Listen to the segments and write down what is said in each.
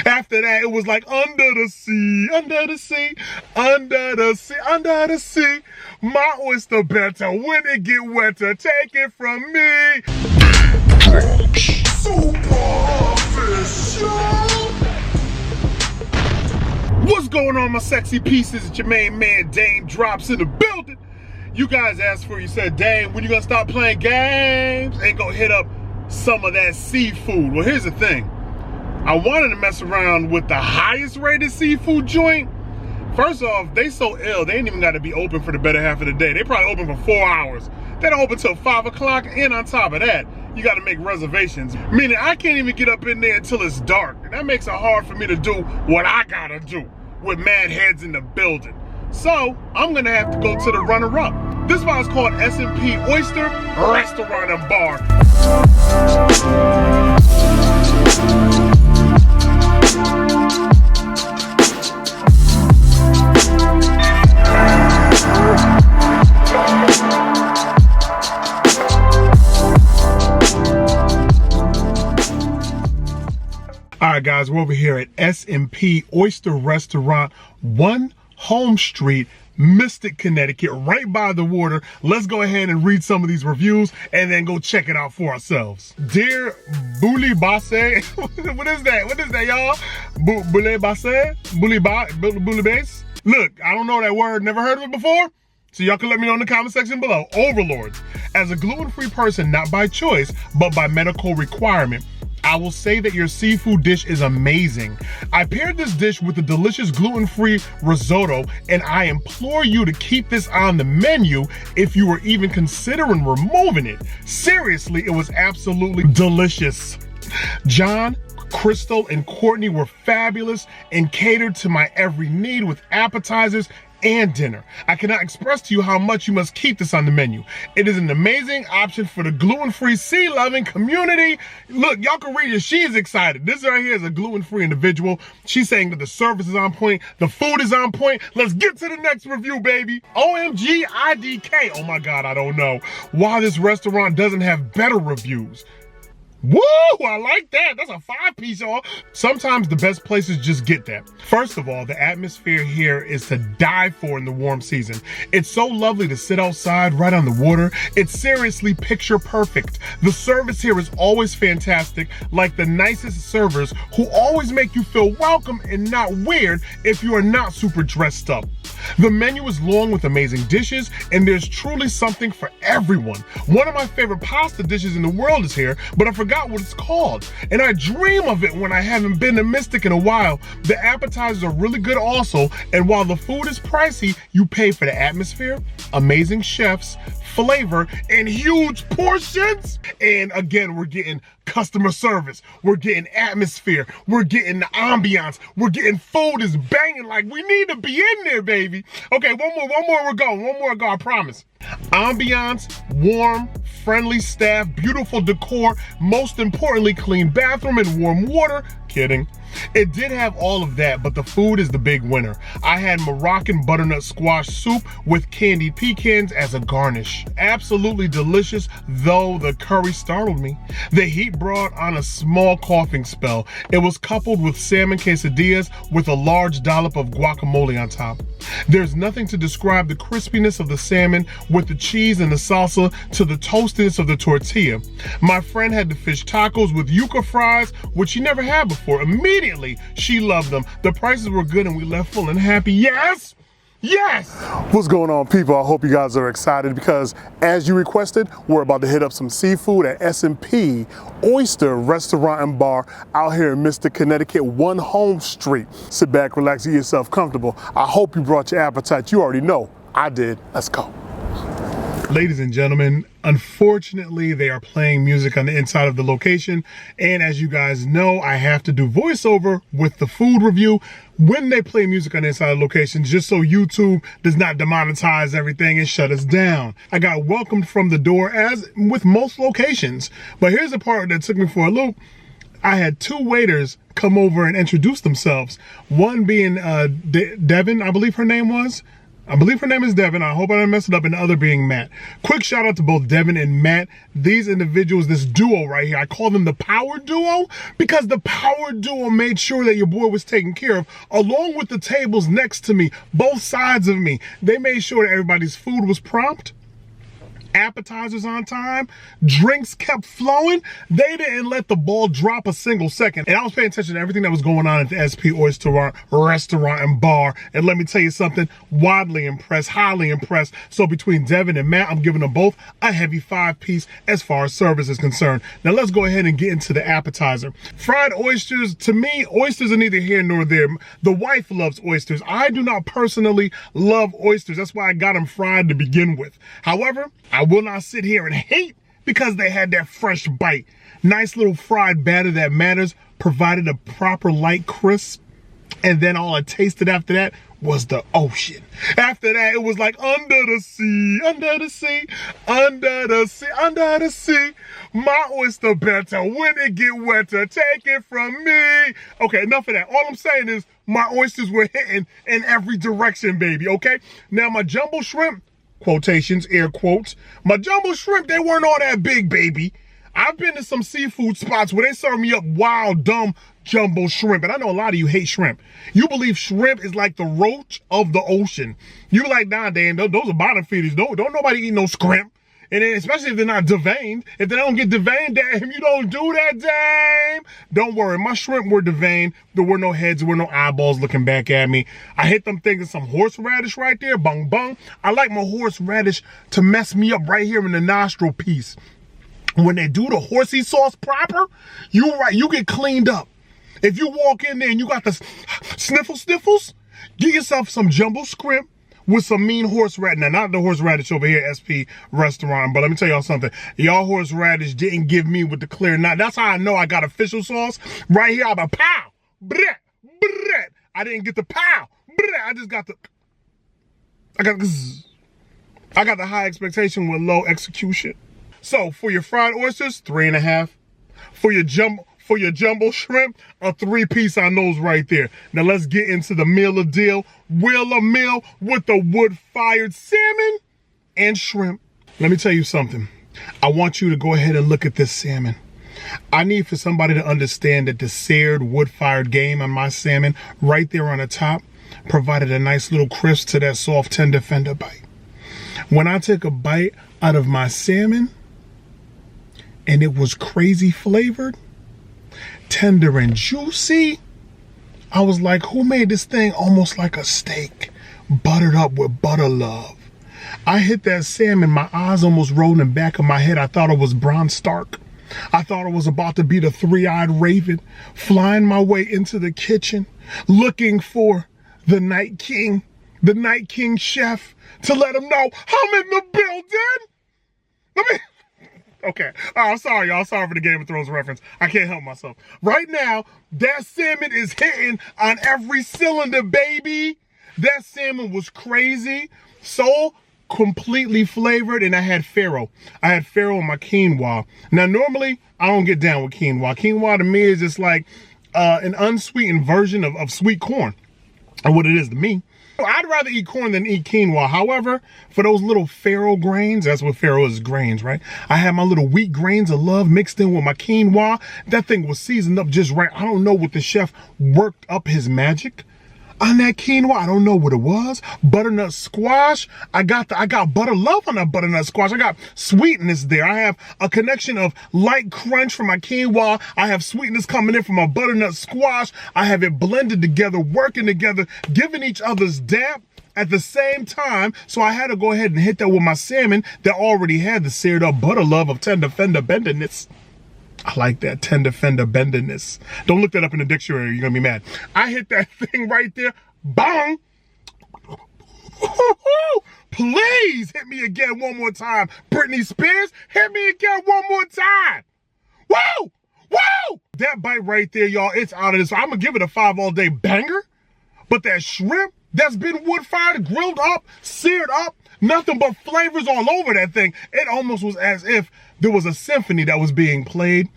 After that, it was like under the sea, under the sea, under the sea, under the sea. My oyster better when it get wetter. Take it from me. Drops. Superficial. What's going on, my sexy pieces? It's your main man, Daym Drops, in the building. You guys asked for it. You said, Daym, when you gonna stop playing games and go hit up some of that seafood? Well, here's the thing. I wanted to mess around with the highest rated seafood joint. First off, they so ill, they ain't even gotta be open for the better half of the day. They probably open for 4 hours. They don't open till 5 o'clock, and on top of that, you gotta make reservations. Meaning I can't even get up in there until it's dark. And that makes it hard for me to do what I gotta do with mad heads in the building. So, I'm gonna have to go to the runner-up. This spot is called S&P Oyster Restaurant and Bar. All right, guys, we're over here at S&P Oyster Restaurant, 1 Home Street, Mystic, Connecticut, right by the water. Let's go ahead and read some of these reviews and then go check it out for ourselves. Dear Bouli Basse, what is that? What is that, y'all? Bouli Basse? Bouli Basse? Look, I don't know that word, never heard of it before. So y'all can let me know in the comment section below. Overlords, as a gluten-free person, not by choice, but by medical requirement, I will say that your seafood dish is amazing. I paired this dish with a delicious gluten-free risotto, and I implore you to keep this on the menu if you were even considering removing it. Seriously, it was absolutely delicious. John, Crystal, and Courtney were fabulous and catered to my every need with appetizers and dinner. I cannot express to you how much you must keep this on the menu. It is an amazing option for the gluten-free, sea-loving community. Look, y'all can read it. She is excited. This right here is a gluten-free individual. She's saying that the service is on point, the food is on point. Let's get to the next review, baby. OMG IDK. Oh my God, I don't know why this restaurant doesn't have better reviews. Woo! I like that. That's a 5-piece, y'all. Sometimes the best places just get that. First of all, the atmosphere here is to die for in the warm season. It's so lovely to sit outside right on the water. It's seriously picture perfect. The service here is always fantastic, like the nicest servers who always make you feel welcome and not weird if you are not super dressed up. The menu is long with amazing dishes, and there's truly something for everyone. One of my favorite pasta dishes in the world is here, but I forgot what it's called, and I dream of it when I haven't been to Mystic in a while. The appetizers are really good also, and while the food is pricey, you pay for the atmosphere, amazing chefs, flavor, and huge portions. And again, we're getting customer service, we're getting atmosphere, we're getting the ambiance, we're getting food is banging like we need to be in there, baby. Okay, one more we're going, one more go, I promise. Ambiance, warm, friendly staff, beautiful decor, most importantly, clean bathroom and warm water. Kidding. It did have all of that, but the food is the big winner. I had Moroccan butternut squash soup with candied pecans as a garnish. Absolutely delicious, though the curry startled me. The heat brought on a small coughing spell. It was coupled with salmon quesadillas with a large dollop of guacamole on top. There's nothing to describe the crispiness of the salmon with the cheese and the salsa to the toastiness of the tortilla. My friend had the fish tacos with yuca fries, which she never had before. Immediately, she loved them. The prices were good and we left full and happy. Yes! Yes! What's going on, people? I hope you guys are excited because, as you requested, we're about to hit up some seafood at S&P Oyster Restaurant and Bar out here in Mystic, Connecticut, 1 Home Street. Sit back, relax, get yourself comfortable. I hope you brought your appetite. You already know. I did. Let's go. Ladies and gentlemen, unfortunately, they are playing music on the inside of the location. And as you guys know, I have to do voiceover with the food review when they play music on the inside of the location, just so YouTube does not demonetize everything and shut us down. I got welcomed from the door, as with most locations. But here's the part that took me for a loop. I had 2 waiters come over and introduce themselves. One being Devin, I believe her name was. I believe her name is Devin. I hope I didn't mess it up, and the other being Matt. Quick shout out to both Devin and Matt. These individuals, this duo right here, I call them the power duo because the power duo made sure that your boy was taken care of, along with the tables next to me, both sides of me. They made sure that everybody's food was prompt, appetizers on time, drinks kept flowing. They didn't let the ball drop a single second. And I was paying attention to everything that was going on at the SP Oyster restaurant and bar. And let me tell you something, wildly impressed, highly impressed. So between Devin and Matt, I'm giving them both a heavy 5-piece as far as service is concerned. Now let's go ahead and get into the appetizer. Fried oysters, to me, oysters are neither here nor there. The wife loves oysters. I do not personally love oysters. That's why I got them fried to begin with. However, I will not sit here and hate because they had that fresh bite. Nice little fried batter that matters, provided a proper light crisp, and then all I tasted after that was the ocean. After that, it was like under the sea, under the sea, under the sea, under the sea. My oyster better when it get wetter, take it from me. Okay, enough of that. All I'm saying is my oysters were hitting in every direction, baby, okay? Now my jumbo shrimp, quotations, air quotes, my jumbo shrimp, they weren't all that big, baby. I've been to some seafood spots where they serve me up wild, dumb jumbo shrimp. And I know a lot of you hate shrimp. You believe shrimp is like the roach of the ocean. You're like, nah, damn, those are bottom feeders. Don't nobody eat no scrimp. And then especially if they're not deveined. If they don't get deveined, damn, you don't do that, damn. Don't worry, my shrimp were deveined. There were no heads, there were no eyeballs looking back at me. I hit them thinking some horseradish right there, bung bung. I like my horseradish to mess me up right here in the nostril piece. When they do the horsey sauce proper, you get cleaned up. If you walk in there and you got the sniffles, get yourself some jumbo shrimp with some mean horseradish. Now, not the horseradish over here at SP restaurant, but let me tell y'all something. Y'all horseradish didn't give me with the clear knot. That's how I know I got official sauce. Right here, I'm a pow, bleh, bleh. I didn't get the pow, bleh. I just got the, I got the high expectation with low execution. So for your fried oysters, 3.5. For your jumbo shrimp, a 3-piece on those right there. Now let's get into the meal of deal. Wheel of meal with the wood-fired salmon and shrimp. Let me tell you something. I want you to go ahead and look at this salmon. I need for somebody to understand that the seared wood-fired game on my salmon right there on the top provided a nice little crisp to that soft, tender fender bite. When I took a bite out of my salmon and it was crazy flavored, tender and juicy, I was like, who made this thing almost like a steak, buttered up with butter love? I hit that salmon, my eyes almost rolled in the back of my head. I thought it was Bron Stark. I thought it was about to be the 3-eyed raven, flying my way into the kitchen, looking for the Night King chef, to let him know I'm in the building. Okay, I'm sorry, y'all. Sorry for the Game of Thrones reference. I can't help myself. Right now, that salmon is hitting on every cylinder, baby. That salmon was crazy, so completely flavored, and I had farro. I had farro in my quinoa. Now, normally, I don't get down with quinoa. Quinoa to me is just like an unsweetened version of sweet corn, or what it is to me. I'd rather eat corn than eat quinoa. However, for those little farro grains, that's what farro is, grains, right? I had my little wheat grains of love mixed in with my quinoa. That thing was seasoned up just right. I don't know what the chef worked up his magic on that quinoa. I don't know what it was. Butternut squash. I got butter love on that butternut squash. I got sweetness there. I have a connection of light crunch from my quinoa. I have sweetness coming in from my butternut squash. I have it blended together, working together, giving each other's dap at the same time. So I had to go ahead and hit that with my salmon that already had the seared up butter love of tender fender benderness. I like that, tender fender benderness. Don't look that up in the dictionary, you're gonna be mad. I hit that thing right there, bang. Please hit me again one more time. Britney Spears, hit me again one more time. Woo, woo. That bite right there, y'all, it's out of this. I'm gonna give it a 5 all day banger, but that shrimp that's been wood fired, grilled up, seared up, nothing but flavors all over that thing. It almost was as if there was a symphony that was being played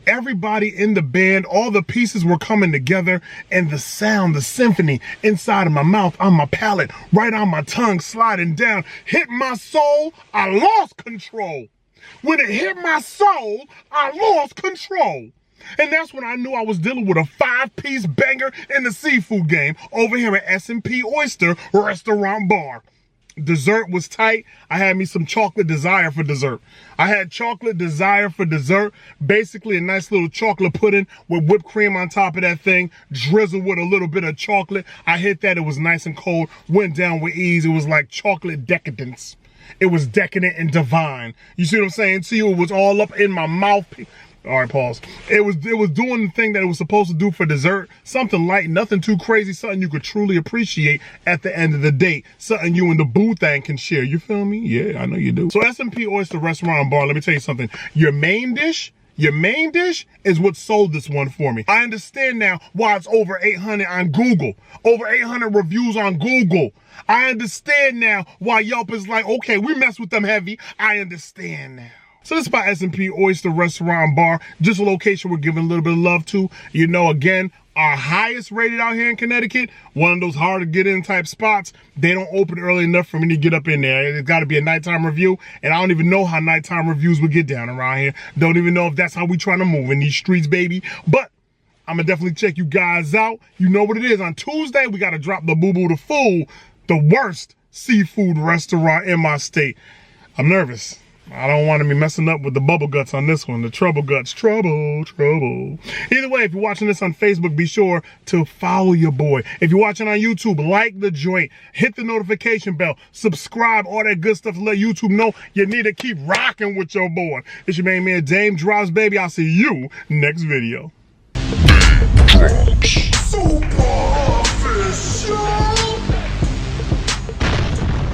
Everybody in the band, all the pieces were coming together, and the sound, the symphony inside of my mouth, on my palate, right on my tongue, sliding down, hit my soul. I lost control. When it hit my soul, I lost control. And that's when I knew I was dealing with a 5-piece banger in the seafood game over here at S&P Oyster Restaurant Bar. Dessert was tight. I had me some chocolate desire for dessert. I had chocolate desire for dessert. Basically a nice little chocolate pudding with whipped cream on top of that thing, drizzled with a little bit of chocolate. I hit that. It was nice and cold. Went down with ease. It was like chocolate decadence. It was decadent and divine. You see what I'm saying to you? It was all up in my mouth. All right, pause. It was doing the thing that it was supposed to do for dessert. Something light, nothing too crazy, something you could truly appreciate at the end of the day. Something you and the boo thing can share. You feel me? Yeah, I know you do. So S&P Oyster Restaurant and Bar, let me tell you something. Your main dish is what sold this one for me. I understand now why it's over 800 on Google. Over 800 reviews on Google. I understand now why Yelp is like, okay, we mess with them heavy. I understand now. So this is by S&P Oyster Restaurant and Bar, just a location we're giving a little bit of love to. You know, again, our highest rated out here in Connecticut, one of those hard to get in type spots. They don't open early enough for me to get up in there. It's got to be a nighttime review, and I don't even know how nighttime reviews would get down around here. Don't even know if that's how we trying to move in these streets, baby. But I'm going to definitely check you guys out. You know what it is. On Tuesday, we got to drop the Boo Boo the Fool, the worst seafood restaurant in my state. I'm nervous. I don't want to be messing up with the bubble guts on this one. The trouble guts. Trouble. Either way, if you're watching this on Facebook, be sure to follow your boy. If you're watching on YouTube, like the joint. Hit the notification bell. Subscribe. All that good stuff to let YouTube know you need to keep rocking with your boy. It's your main man, Daym Drops, baby. I'll see you next video. Daym Drops. Super official.